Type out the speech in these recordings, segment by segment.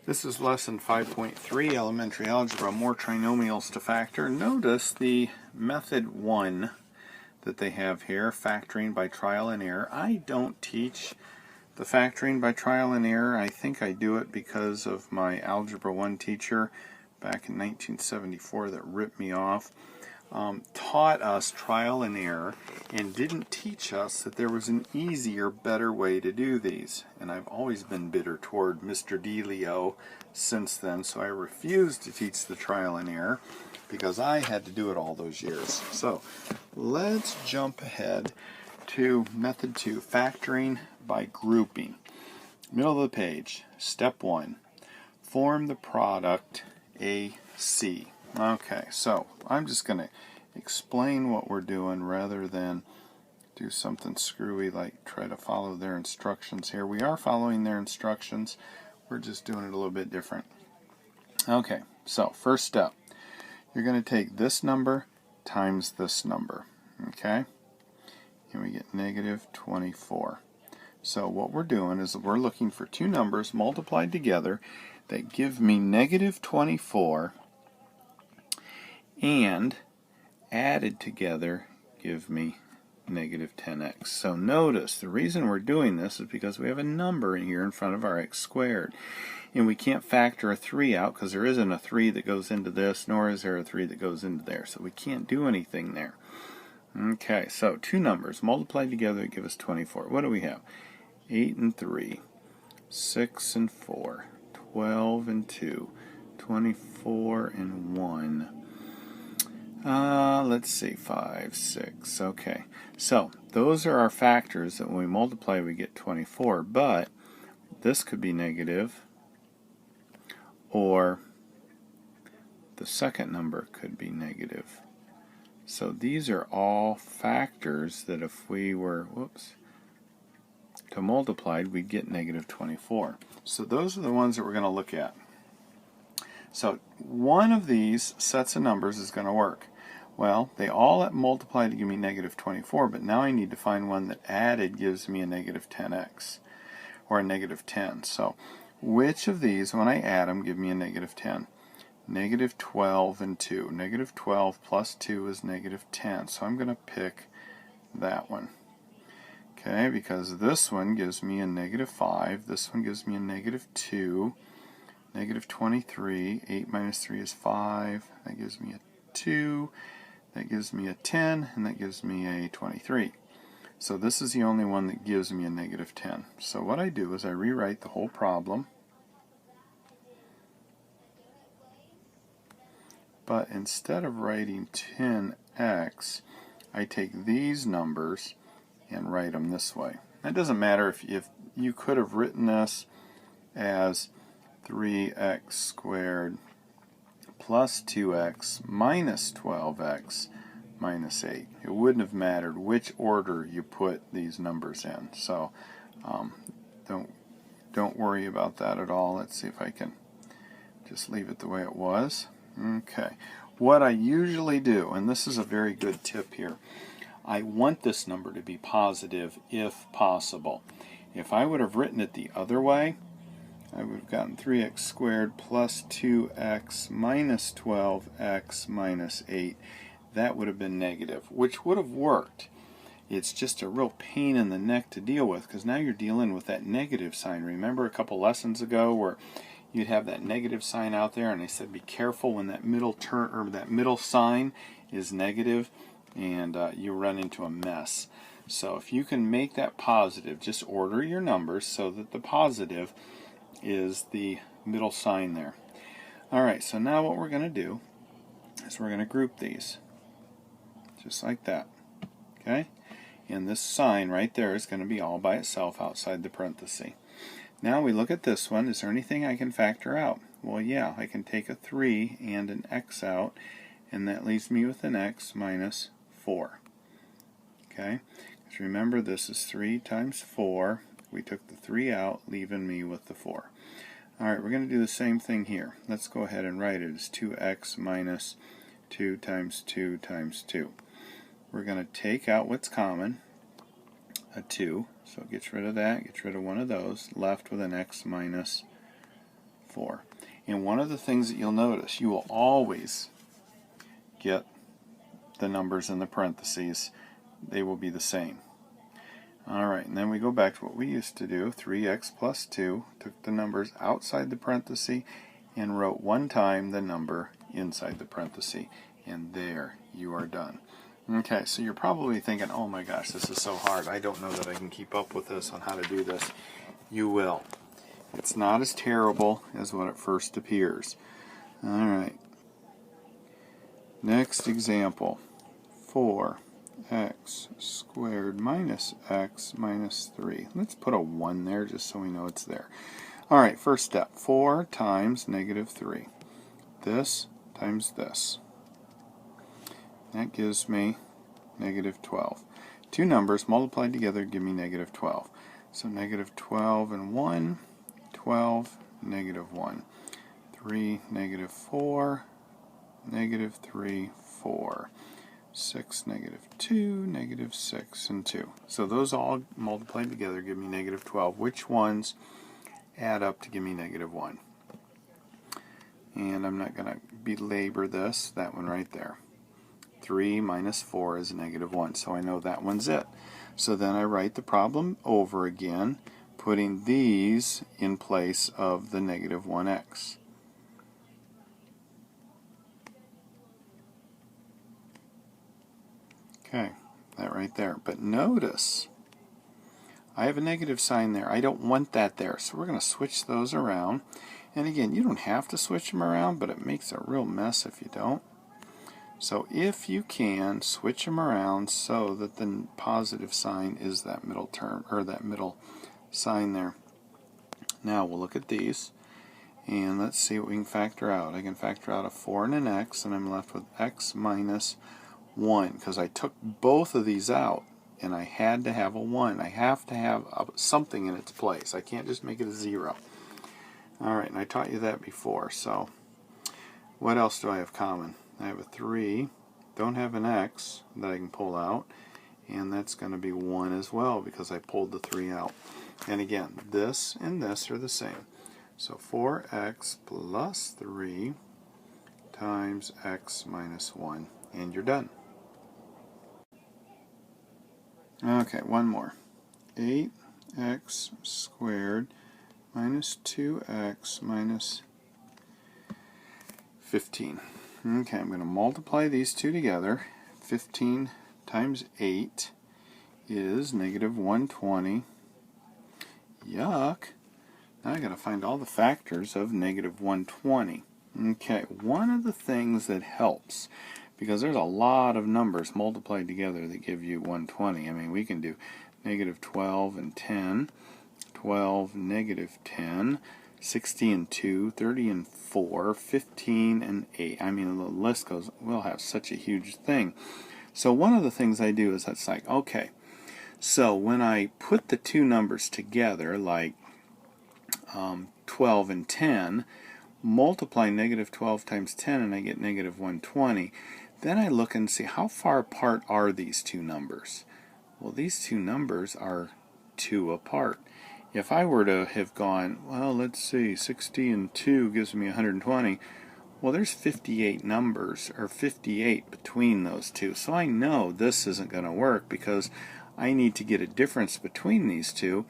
This is lesson 5.3, elementary algebra, more trinomials to factor. Notice the method 1 that they have here, factoring by trial and error. I don't teach the factoring by trial and error. I think I do it because of my Algebra 1 teacher back in 1974 that ripped me off. Taught us trial and error and didn't teach us that there was an easier, better way to do these. And I've always been bitter toward Mr. DeLeo since then, so I refused to teach the trial and error because I had to do it all those years. So let's jump ahead to method 2, factoring by grouping. Middle of the page, step 1, form the product AC. Okay, so I'm just going to explain what we're doing rather than do something screwy like try to follow their instructions here. We are following their instructions, we're just doing it a little bit different. Okay, so first step, you're going to take this number times this number, okay? And we get negative 24. So what we're doing is we're looking for two numbers multiplied together that give me negative 24 and added together give me negative 10x. So notice the reason we're doing this is because we have a number in here in front of our x squared. And we can't factor a 3 out because there isn't a 3 that goes into this, nor is there a 3 that goes into there. So we can't do anything there. Okay, so two numbers multiplied together give us 24. What do we have? 8 and 3, 6 and 4, 12 and 2, 24 and 1. Let's see, 5, 6. Okay, so those are our factors that when we multiply we get 24, but this could be negative, or the second number could be negative. So these are all factors that if we were, to multiply, we'd get negative 24. So those are the ones that we're going to look at. So one of these sets of numbers is going to work. Well, they all multiply to give me negative 24, but now I need to find one that added gives me a negative 10x, or a negative 10. So which of these, when I add them, give me a negative 10? Negative 12 and 2. Negative 12 plus 2 is negative 10, so I'm going to pick that one. Okay, because this one gives me a negative 5, this one gives me a negative 2, negative 23, 8 minus 3 is 5, that gives me a 2, that gives me a 10, and that gives me a 23. So this is the only one that gives me a negative 10. So what I do is I rewrite the whole problem, but instead of writing 10x, I take these numbers and write them this way. It doesn't matter if you could have written this as 3x squared plus 2x minus 12x minus 8. It wouldn't have mattered which order you put these numbers in. So don't worry about that at all. Let's see if I can just leave it the way it was. Okay. What I usually do, and this is a very good tip here, I want this number to be positive if possible. If I would have written it the other way, I would have gotten 3x squared plus 2x minus 12x minus 8. That would have been negative, which would have worked. It's just a real pain in the neck to deal with because now you're dealing with that negative sign. Remember a couple lessons ago where you'd have that negative sign out there and they said be careful when that middle term or that middle sign is negative and you run into a mess. So if you can make that positive, just order your numbers so that the positive is the middle sign there. Alright, so now what we're going to do is we're going to group these just like that. Okay? And this sign right there is going to be all by itself outside the parenthesis. Now we look at this one. Is there anything I can factor out? Well, yeah, I can take a 3 and an x out, and that leaves me with an x minus 4. Okay? Because remember, this is 3 times 4. We took the 3 out, leaving me with the 4. Alright, we're going to do the same thing here. Let's go ahead and write it as 2x minus 2 times 2 times 2. We're going to take out what's common, a 2, so it gets rid of that, gets rid of one of those, left with an x minus 4. 4. And one of the things that you'll notice, you will always get the numbers in the parentheses. They will be the same. Alright, and then we go back to what we used to do. 3x plus 2, took the numbers outside the parenthesis and wrote one time the number inside the parenthesis. And there you are done. Okay, so you're probably thinking, oh my gosh, this is so hard. I don't know that I can keep up with this on how to do this. You will. It's not as terrible as what it first appears. Alright. Next example. 4x squared minus x minus 3. Let's put a 1 there just so we know it's there. Alright, first step. 4 times negative 3. This times this. That gives me negative 12. Two numbers multiplied together give me negative 12. So negative 12 and 1, 12, negative 1. 3, negative 4, negative 3, 4. 6, negative 2, negative 6, and 2. So those all multiplied together give me negative 12. Which ones add up to give me negative 1? And I'm not going to belabor this, that one right there. 3 minus 4 is negative 1, so I know that one's it. So then I write the problem over again, putting these in place of the negative 1x. Okay, that right there. But notice, I have a negative sign there. I don't want that there, so we're going to switch those around. And again, you don't have to switch them around, but it makes a real mess if you don't. So if you can, switch them around so that the positive sign is that middle term, or that middle sign there. Now we'll look at these, and let's see what we can factor out. I can factor out a 4 and an x, and I'm left with x minus 1, because I took both of these out, and I had to have a 1. I have to have something in its place. I can't just make it a 0. Alright, and I taught you that before, so what else do I have common? I have a 3, don't have an x that I can pull out, and that's going to be 1 as well because I pulled the 3 out. And again, this and this are the same. So 4x plus 3 times x minus 1, and you're done. Okay, one more. 8x squared minus 2x minus 15. Okay, I'm going to multiply these two together. 15 times 8 is negative 120. Yuck. Now I've got to find all the factors of negative 120. Okay, one of the things that helps, because there's a lot of numbers multiplied together that give you 120. I mean, we can do negative 12 and 10, 12, negative 10, 60 and 2, 30 and 4, 15 and 8. I mean, the list goes, we'll have such a huge thing. So one of the things I do is it's like, okay, so when I put the two numbers together, like 12 and 10, multiply negative 12 times 10 and I get negative 120. Then I look and see how far apart are these two numbers. Well, these two numbers are 2 apart. If I were to have gone, well, let's see, 60 and 2 gives me 120. Well, there's 58 numbers, or 58 between those two. So I know this isn't going to work because I need to get a difference between these two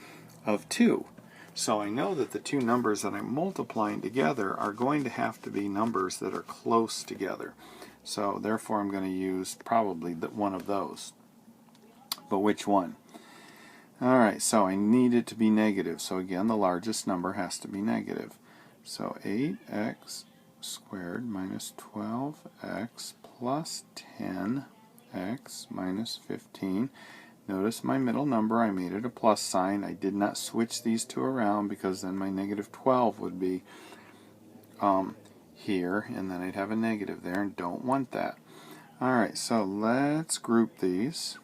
of 2. So I know that the two numbers that I'm multiplying together are going to have to be numbers that are close together. So therefore I'm going to use probably one of those. But which one? Alright, so I need it to be negative. So again, the largest number has to be negative. So 8x squared minus 12x plus 10x minus 15. Notice my middle number, I made it a plus sign. I did not switch these two around because then my negative 12 would be here, and then I'd have a negative there, and don't want that. Alright, so let's group these.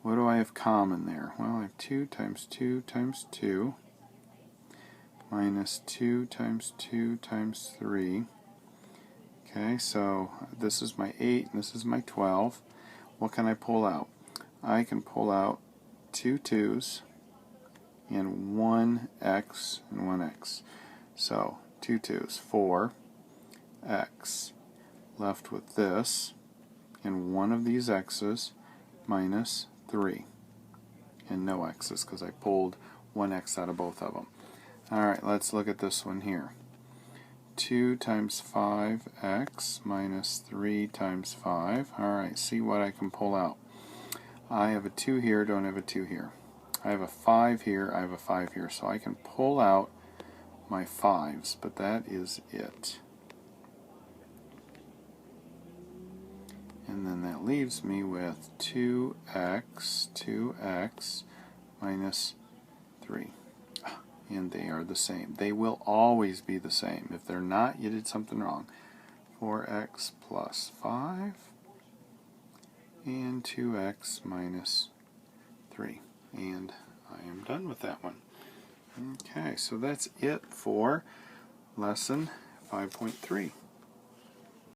What do I have common there? Well, I have 2 times 2 times 2 minus 2 times 2 times 3. Okay, so this is my 8 and this is my 12. What can I pull out? I can pull out 2 2's and 1x and 1x. So 2 2's 4x, left with this, and one of these x's minus 3, and no x's because I pulled one x out of both of them. Alright, let's look at this one here. 2 times 5x minus 3 times 5. Alright, see what I can pull out. I have a 2 here, don't have a 2 here. I have a 5 here, I have a 5 here. So I can pull out my 5's, but that is it. And then that leaves me with 2x minus 3. And they are the same. They will always be the same. If they're not, you did something wrong. 4x plus 5 and 2x minus 3. And I am done with that one. Okay, so that's it for lesson 5.3.